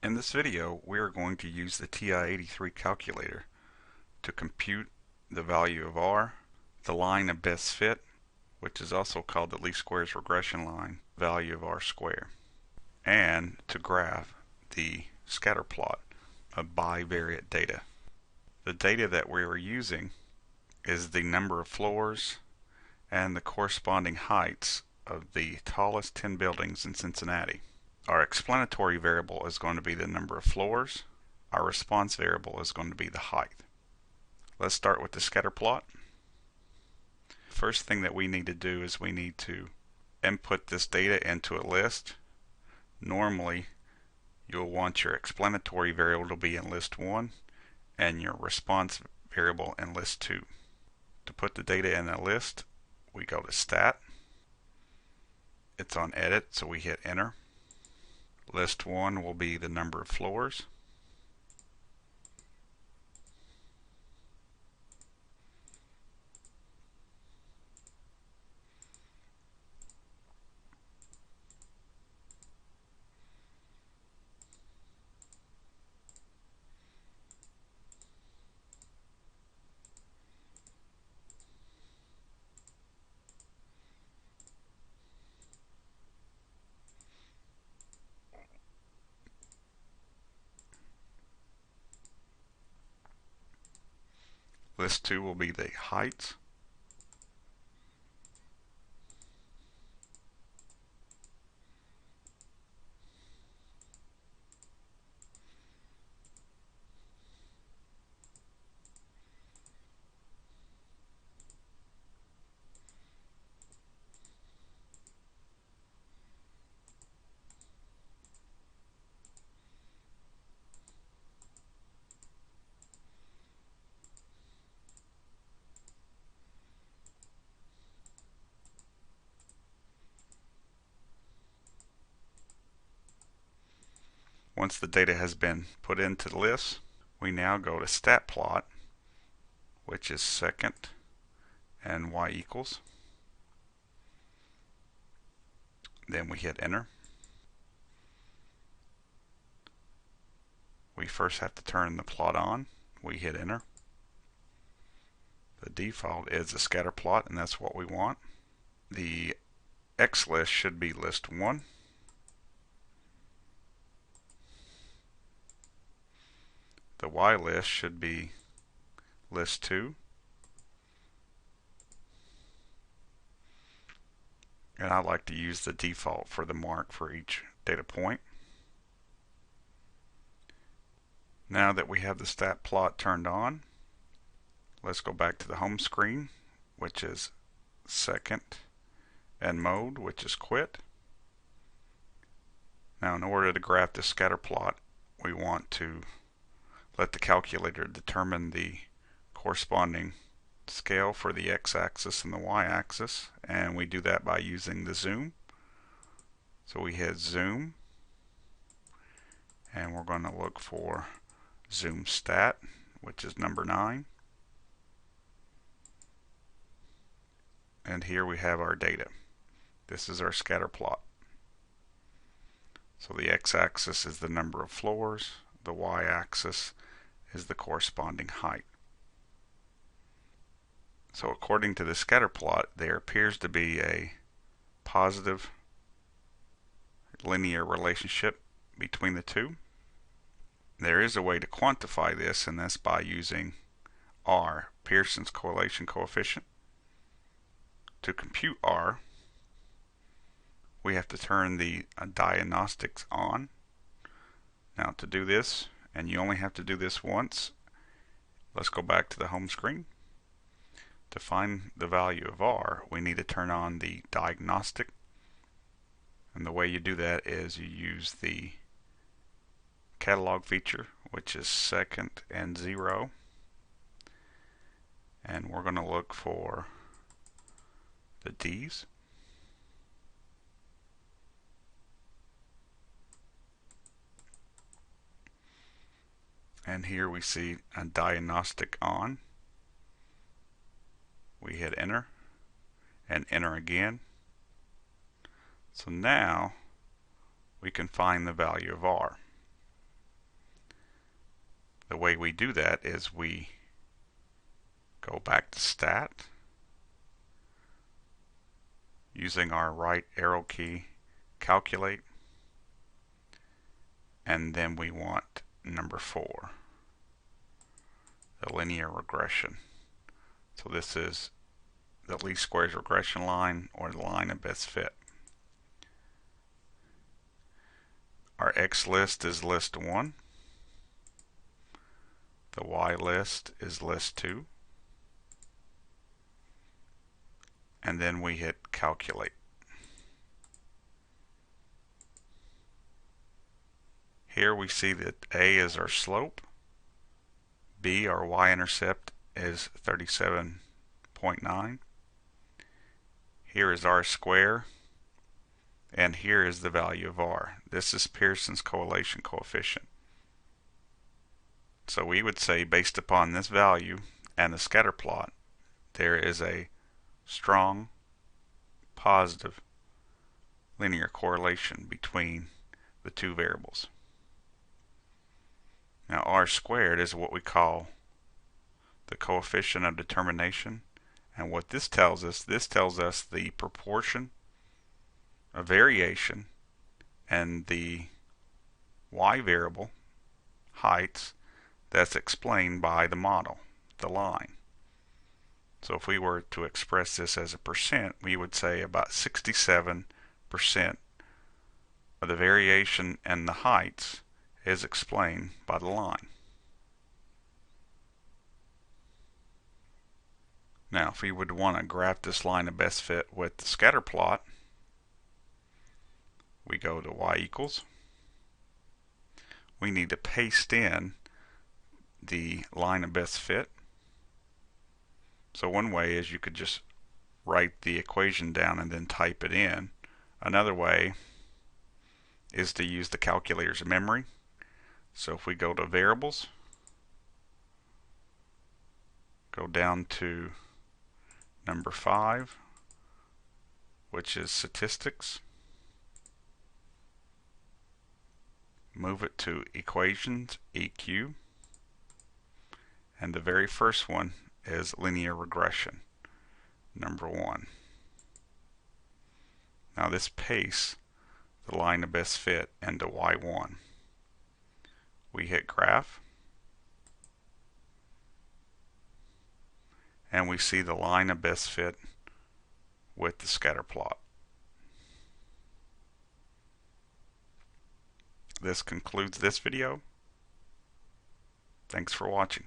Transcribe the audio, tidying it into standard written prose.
In this video, we are going to use the TI-83 calculator to compute the value of R, the line of best fit, which is also called the least squares regression line, value of R squared, and to graph the scatter plot of bivariate data. The data that we are using is the number of floors and the corresponding heights of the tallest 10 buildings in Cincinnati. Our explanatory variable is going to be the number of floors. Our response variable is going to be the height. Let's start with the scatter plot. First thing that we need to do is we need to input this data into a list. Normally, you'll want your explanatory variable to be in list 1 and your response variable in list 2. To put the data in a list, we go to Stat. It's on Edit, so we hit Enter. List 1 will be the number of floors. List 2 will be the heights. Once the data has been put into the list, we now go to stat plot, which is second and y equals. Then we hit enter. We first have to turn the plot on. We hit enter. The default is a scatter plot, and that's what we want. The X list should be list 1. The Y list should be list 2. And I like to use the default for the mark for each data point. Now that we have the stat plot turned on, let's go back to the home screen, which is second, and mode, which is quit. Now in order to graph the scatter plot, we want to let the calculator determine the corresponding scale for the x-axis and the y-axis, and we do that by using the zoom. So we hit zoom, and we're going to look for zoom stat, which is number 9. And here we have our data. This is our scatter plot. So the x-axis is the number of floors, the y-axis is the corresponding height. So according to the scatter plot, there appears to be a positive linear relationship between the two. There is a way to quantify this, and that's by using R, Pearson's correlation coefficient. To compute R, we have to turn the diagnostics on. Now to do this, and you only have to do this once, let's go back to the home screen. To find the value of R, we need to turn on the diagnostic, and the way you do that is you use the catalog feature, which is second and 0, and we're going to look for the D's. And here we see a diagnostic on. We hit enter and enter again. So now we can find the value of R. The way we do that is we go back to Stat, using our right arrow key, calculate, and then we want number 4, the linear regression. So this is the least squares regression line, or the line of best fit. Our X list is list 1. The Y list is list 2. And then we hit calculate. Here we see that A is our slope, B, our y-intercept, is 37.9. Here is R square, and here is the value of R. This is Pearson's correlation coefficient. So we would say, based upon this value and the scatter plot, there is a strong positive linear correlation between the two variables. Now R squared is what we call the coefficient of determination, and what this tells us the proportion of variation and the y variable heights that's explained by the model, the line. So if we were to express this as a percent, we would say about 67% of the variation and the heights is explained by the line. Now if we would want to graph this line of best fit with the scatter plot, we go to y equals. We need to paste in the line of best fit. So one way is you could just write the equation down and then type it in. Another way is to use the calculator's memory. So if we go to variables, go down to number 5, which is statistics, move it to equations, EQ, and the very first one is linear regression, number 1. Now this pastes the line of best fit into Y1. We hit graph, and we see the line of best fit with the scatter plot. This concludes this video. Thanks for watching.